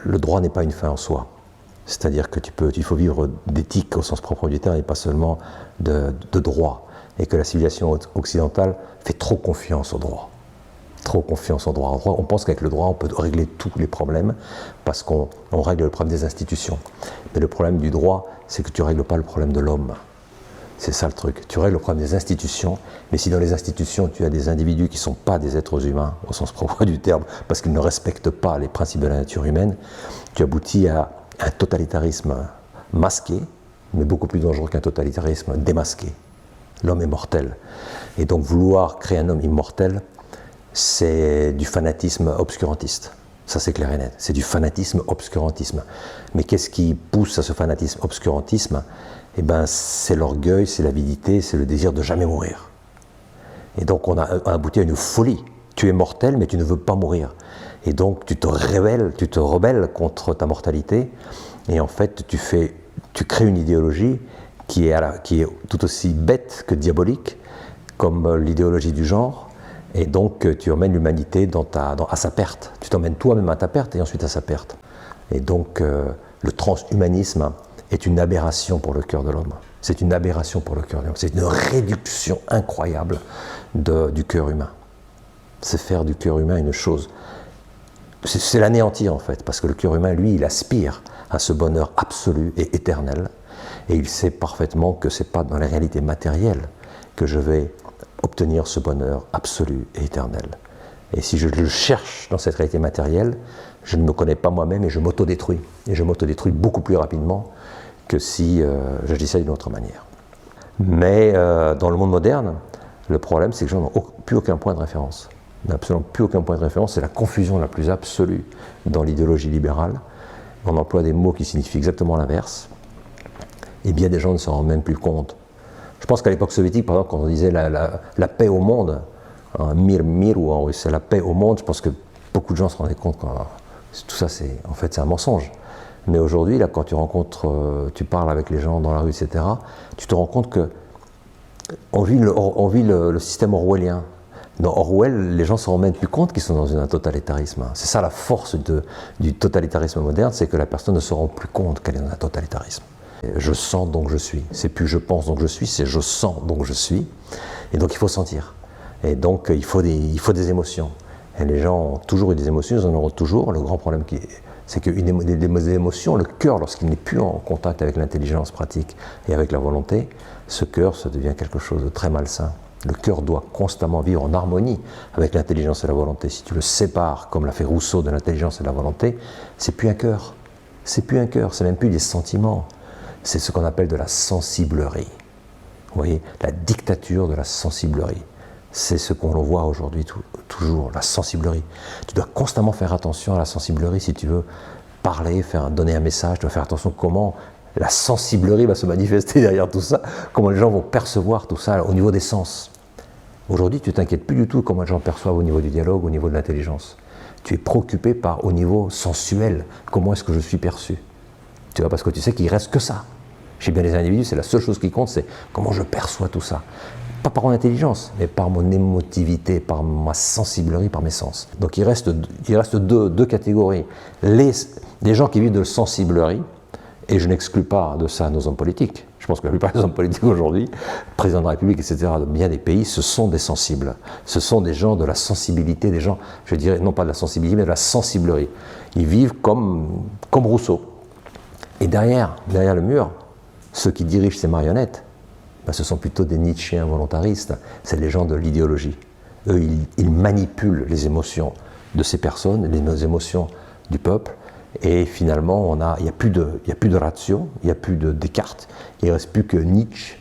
le droit n'est pas une fin en soi. C'est-à-dire qu'il faut vivre d'éthique au sens propre du terme et pas seulement de droit. Et que la civilisation occidentale fait trop confiance au droit. Trop confiance au droit. On pense qu'avec le droit, on peut régler tous les problèmes parce qu'on règle le problème des institutions. Mais le problème du droit, c'est que tu ne règles pas le problème de l'homme. C'est ça le truc. Tu règles le problème des institutions, mais si dans les institutions, tu as des individus qui ne sont pas des êtres humains, au sens propre du terme, parce qu'ils ne respectent pas les principes de la nature humaine, tu aboutis à un totalitarisme masqué, mais beaucoup plus dangereux qu'un totalitarisme démasqué. L'homme est mortel. Et donc vouloir créer un homme immortel, c'est du fanatisme obscurantiste. Ça, c'est clair et net. C'est du fanatisme obscurantisme. Mais qu'est-ce qui pousse à ce fanatisme obscurantisme ? Eh bien, c'est l'orgueil, c'est l'avidité, c'est le désir de jamais mourir. Et donc, on a abouti à une folie. Tu es mortel, mais tu ne veux pas mourir. Et donc, tu te rebelles contre ta mortalité. Et en fait, tu crées une idéologie qui est tout aussi bête que diabolique, comme l'idéologie du genre. Et donc, tu emmènes l'humanité à sa perte. Tu t'emmènes toi-même à ta perte et ensuite à sa perte. Et donc, le transhumanisme est une aberration pour le cœur de l'homme. C'est une aberration pour le cœur de l'homme. C'est une réduction incroyable du cœur humain. C'est faire du cœur humain une chose. C'est l'anéantir en fait, parce que le cœur humain, lui, il aspire à ce bonheur absolu et éternel. Et il sait parfaitement que ce n'est pas dans la réalité matérielle que je vais obtenir ce bonheur absolu et éternel. Et si je le cherche dans cette réalité matérielle, je ne me connais pas moi-même et je m'autodétruis. Et je m'autodétruis beaucoup plus rapidement que si je dis ça d'une autre manière. Mais dans le monde moderne, le problème, c'est que les gens n'ont plus aucun point de référence. Ils n'ont absolument plus aucun point de référence. C'est la confusion la plus absolue dans l'idéologie libérale. On emploie des mots qui signifient exactement l'inverse. Et bien des gens ne s'en rendent même plus compte. Je pense qu'à l'époque soviétique, par exemple, quand on disait la paix au monde, mir, ou c'est la paix au monde, je pense que beaucoup de gens se rendaient compte que tout ça, c'est un mensonge. Mais aujourd'hui, là, quand tu parles avec les gens dans la rue, etc., tu te rends compte que on vit le système orwellien. Dans Orwell, les gens ne se rendent même plus compte qu'ils sont dans un totalitarisme. C'est ça la force du totalitarisme moderne, c'est que la personne ne se rend plus compte qu'elle est dans un totalitarisme. Je sens donc je suis. C'est plus je pense donc je suis, c'est je sens donc je suis. Et donc il faut sentir. Et donc il faut des émotions. Et les gens ont toujours eu des émotions, ils en auront toujours. Le grand problème, c'est que des émotions, le cœur, lorsqu'il n'est plus en contact avec l'intelligence pratique et avec la volonté, ce cœur, ça devient quelque chose de très malsain. Le cœur doit constamment vivre en harmonie avec l'intelligence et la volonté. Si tu le sépares, comme l'a fait Rousseau, de l'intelligence et de la volonté, c'est plus un cœur. C'est plus un cœur, c'est même plus des sentiments. C'est ce qu'on appelle de la sensiblerie. Vous voyez, la dictature de la sensiblerie. C'est ce qu'on voit aujourd'hui toujours, la sensiblerie. Tu dois constamment faire attention à la sensiblerie si tu veux parler, donner un message. Tu dois faire attention comment la sensiblerie va se manifester derrière tout ça, comment les gens vont percevoir tout ça au niveau des sens. Aujourd'hui, tu ne t'inquiètes plus du tout comment les gens perçoivent au niveau du dialogue, au niveau de l'intelligence. Tu es préoccupé au niveau sensuel, comment est-ce que je suis perçu. Tu vois, parce que tu sais qu'il ne reste que ça. Chez bien les individus, c'est la seule chose qui compte, c'est comment je perçois tout ça. Pas par mon intelligence, mais par mon émotivité, par ma sensiblerie, par mes sens. Donc il reste deux catégories. Les gens qui vivent de sensiblerie, et je n'exclus pas de ça nos hommes politiques. Je pense que la plupart des hommes politiques aujourd'hui, président de la République, etc., de bien des pays, ce sont des sensibles. Ce sont des gens de la sensibilité, des gens, je dirais, non pas de la sensibilité, mais de la sensiblerie. Ils vivent comme Rousseau. Et derrière le mur, ceux qui dirigent ces marionnettes, ce sont plutôt des Nietzschéens volontaristes, c'est les gens de l'idéologie. Eux, ils manipulent les émotions de ces personnes, les émotions du peuple, et finalement, il n'y a plus de ratio, il n'y a plus de Descartes, il ne reste plus que Nietzsche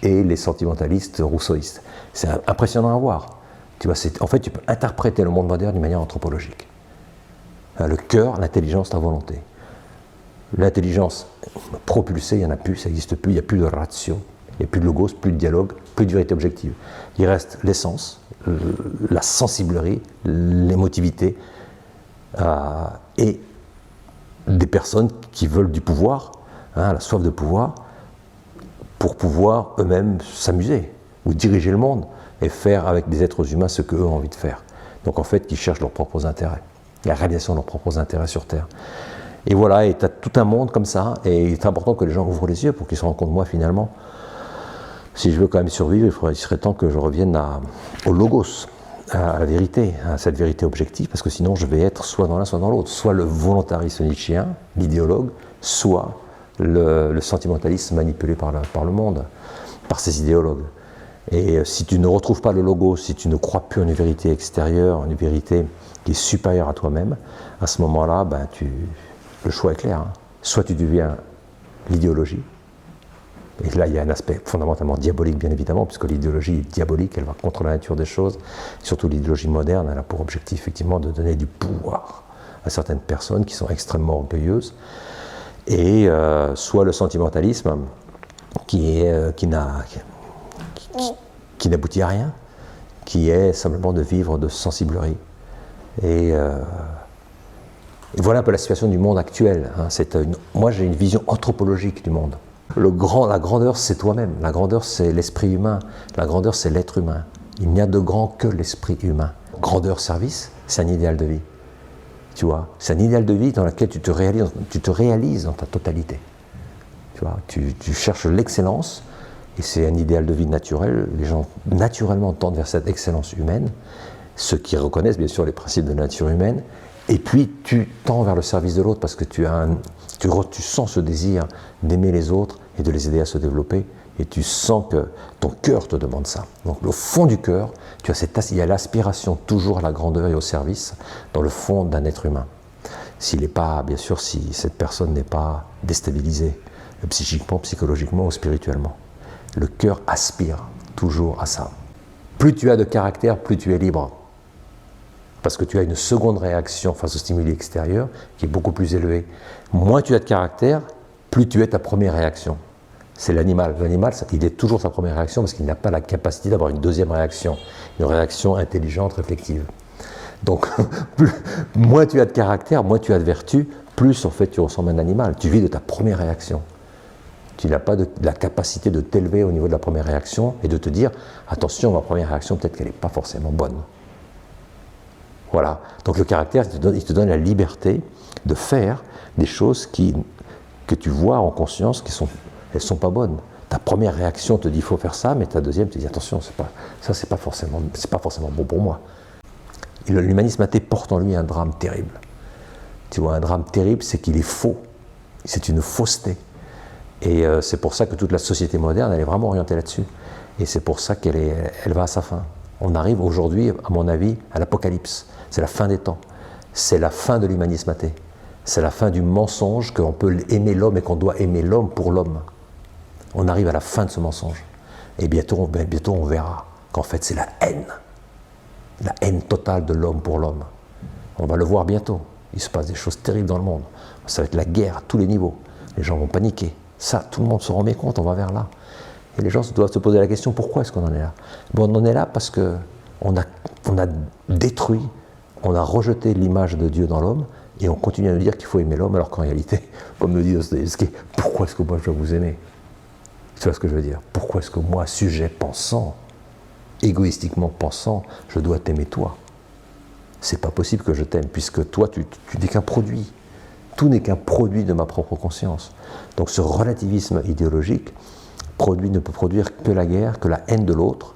et les sentimentalistes rousseauistes. C'est impressionnant à voir. Tu vois, en fait, tu peux interpréter le monde moderne d'une manière anthropologique. Le cœur, l'intelligence, la volonté. L'intelligence propulsée, il n'y en a plus, ça n'existe plus, il n'y a plus de ratio, il n'y a plus de logos, plus de dialogue, plus de vérité objective. Il reste l'essence, la sensiblerie, l'émotivité, et des personnes qui veulent du pouvoir, la soif de pouvoir, pour pouvoir eux-mêmes s'amuser, ou diriger le monde, et faire avec des êtres humains ce qu'eux ont envie de faire. Donc en fait, qui cherchent leurs propres intérêts. la réalisation de leurs propres intérêts sur Terre. Et voilà, et tu as tout un monde comme ça, et il est important que les gens ouvrent les yeux pour qu'ils se rendent compte, moi finalement, si je veux quand même survivre, il serait temps que je revienne au logos, à la vérité, à cette vérité objective, parce que sinon je vais être soit dans l'un, soit dans l'autre, soit le volontariste nietzschéen, l'idéologue, soit le sentimentaliste manipulé par le monde, par ces idéologues. Et si tu ne retrouves pas le logos, si tu ne crois plus en une vérité extérieure, en une vérité qui est supérieure à toi-même, à ce moment-là, le choix est clair. Hein. Soit tu deviens l'idéologie, et là il y a un aspect fondamentalement diabolique bien évidemment, puisque l'idéologie est diabolique, elle va contre la nature des choses, surtout l'idéologie moderne, elle a pour objectif effectivement de donner du pouvoir à certaines personnes qui sont extrêmement orgueilleuses, et soit le sentimentalisme qui n'aboutit à rien, qui est simplement de vivre de sensiblerie. Et voilà un peu la situation du monde actuel. Hein. Moi, j'ai une vision anthropologique du monde. La grandeur, c'est toi-même. La grandeur, c'est l'esprit humain. La grandeur, c'est l'être humain. Il n'y a de grand que l'esprit humain. Grandeur, service, c'est un idéal de vie. Tu vois, c'est un idéal de vie dans lequel tu te réalises dans ta totalité. Tu vois, tu cherches l'excellence, et c'est un idéal de vie naturel. Les gens, naturellement, tendent vers cette excellence humaine, ceux qui reconnaissent, bien sûr, les principes de la nature humaine, et puis tu tends vers le service de l'autre, parce que tu sens ce désir d'aimer les autres et de les aider à se développer, et tu sens que ton cœur te demande ça. Donc, au fond du cœur, il y a l'aspiration toujours à la grandeur et au service, dans le fond d'un être humain. Bien sûr, si cette personne n'est pas déstabilisée, psychiquement, psychologiquement ou spirituellement. Le cœur aspire toujours à ça. Plus tu as de caractère, plus tu es libre. Parce que tu as une seconde réaction face au stimuli extérieur qui est beaucoup plus élevée. Moins tu as de caractère, plus tu es ta première réaction. C'est l'animal. L'animal, il est toujours sa première réaction parce qu'il n'a pas la capacité d'avoir une deuxième réaction, une réaction intelligente, réflexive. Donc, moins tu as de caractère, moins tu as de vertu, plus en fait tu ressembles à un animal. Tu vis de ta première réaction. Tu n'as pas la capacité de t'élever au niveau de la première réaction et de te dire « Attention, ma première réaction, peut-être qu'elle n'est pas forcément bonne. » Voilà. Donc le caractère, il te donne la liberté de faire des choses que tu vois en conscience elles sont pas bonnes. Ta première réaction te dit « Il faut faire ça », mais ta deuxième te dit « Attention, c'est pas forcément bon pour moi. » L'humanisme athée porte en lui un drame terrible. Tu vois, un drame terrible, c'est qu'il est faux. C'est une fausseté. Et c'est pour ça que toute la société moderne, elle est vraiment orientée là-dessus. Et c'est pour ça qu'elle va à sa fin. On arrive aujourd'hui, à mon avis, à l'apocalypse. C'est la fin des temps. C'est la fin de l'humanisme athée. C'est la fin du mensonge qu'on peut aimer l'homme et qu'on doit aimer l'homme pour l'homme. On arrive à la fin de ce mensonge. Et bientôt on verra qu'en fait, c'est la haine totale de l'homme pour l'homme. On va le voir bientôt. Il se passe des choses terribles dans le monde. Ça va être la guerre à tous les niveaux. Les gens vont paniquer. Ça, tout le monde se rend compte, on va vers là. Et les gens doivent se poser la question, pourquoi est-ce qu'on en est là? On en est là parce qu'on a détruit, on a rejeté l'image de Dieu dans l'homme, et on continue à nous dire qu'il faut aimer l'homme, alors qu'en réalité, comme nous dit Dostoïevski, pourquoi est-ce que moi je dois vous aimer? Tu vois ce que je veux dire? Pourquoi est-ce que moi, sujet pensant, égoïstiquement pensant, je dois t'aimer toi? C'est pas possible que je t'aime, puisque toi, tu n'es qu'un produit. Tout n'est qu'un produit de ma propre conscience. Donc ce relativisme idéologique ne peut produire que la guerre, que la haine de l'autre,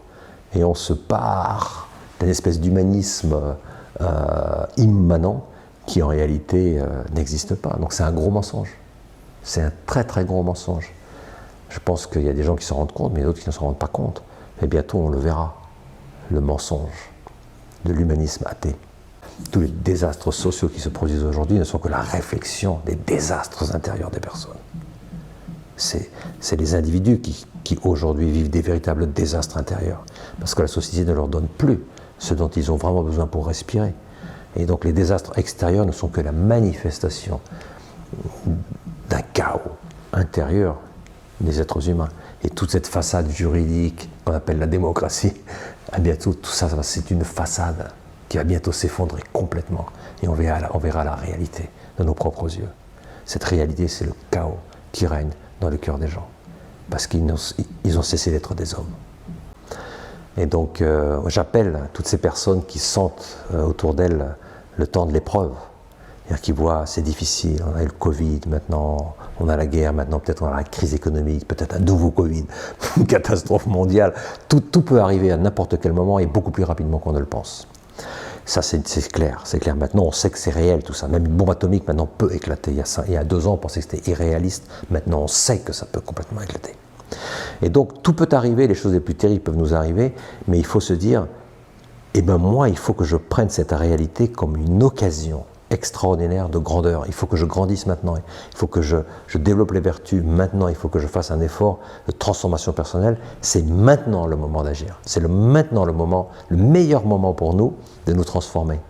et on se part d'une espèce d'humanisme immanent qui en réalité n'existe pas. Donc c'est un gros mensonge. C'est un très très gros mensonge. Je pense qu'il y a des gens qui s'en rendent compte, mais d'autres qui ne s'en rendent pas compte. Et bientôt on le verra, le mensonge de l'humanisme athée. Tous les désastres sociaux qui se produisent aujourd'hui ne sont que la réflexion des désastres intérieurs des personnes. C'est les individus qui aujourd'hui vivent des véritables désastres intérieurs, parce que la société ne leur donne plus ce dont ils ont vraiment besoin pour respirer. Et donc les désastres extérieurs ne sont que la manifestation d'un chaos intérieur des êtres humains. Et toute cette façade juridique qu'on appelle la démocratie, à bientôt, tout ça, c'est une façade qui va bientôt s'effondrer complètement. Et on verra la réalité de nos propres yeux. Cette réalité, c'est le chaos qui règne dans le cœur des gens, parce qu'ils ont cessé d'être des hommes. Et donc, j'appelle toutes ces personnes qui sentent autour d'elles le temps de l'épreuve. C'est-à-dire qu'ils voient, c'est difficile, on a eu le Covid, maintenant on a la guerre, maintenant peut-être on a la crise économique, peut-être un nouveau Covid, une catastrophe mondiale. Tout peut arriver à n'importe quel moment et beaucoup plus rapidement qu'on ne le pense. Ça, c'est clair, c'est clair. Maintenant, on sait que c'est réel, tout ça. Même une bombe atomique, maintenant, peut éclater. Il y a 2 ans, on pensait que c'était irréaliste. Maintenant, on sait que ça peut complètement éclater. Et donc, tout peut arriver, les choses les plus terribles peuvent nous arriver, mais il faut se dire, eh bien, moi, il faut que je prenne cette réalité comme une occasion extraordinaire de grandeur. Il faut que je grandisse maintenant. Il faut que je développe les vertus maintenant. Il faut que je fasse un effort de transformation personnelle. C'est maintenant le moment d'agir. C'est maintenant le moment, le meilleur moment pour nous de nous transformer.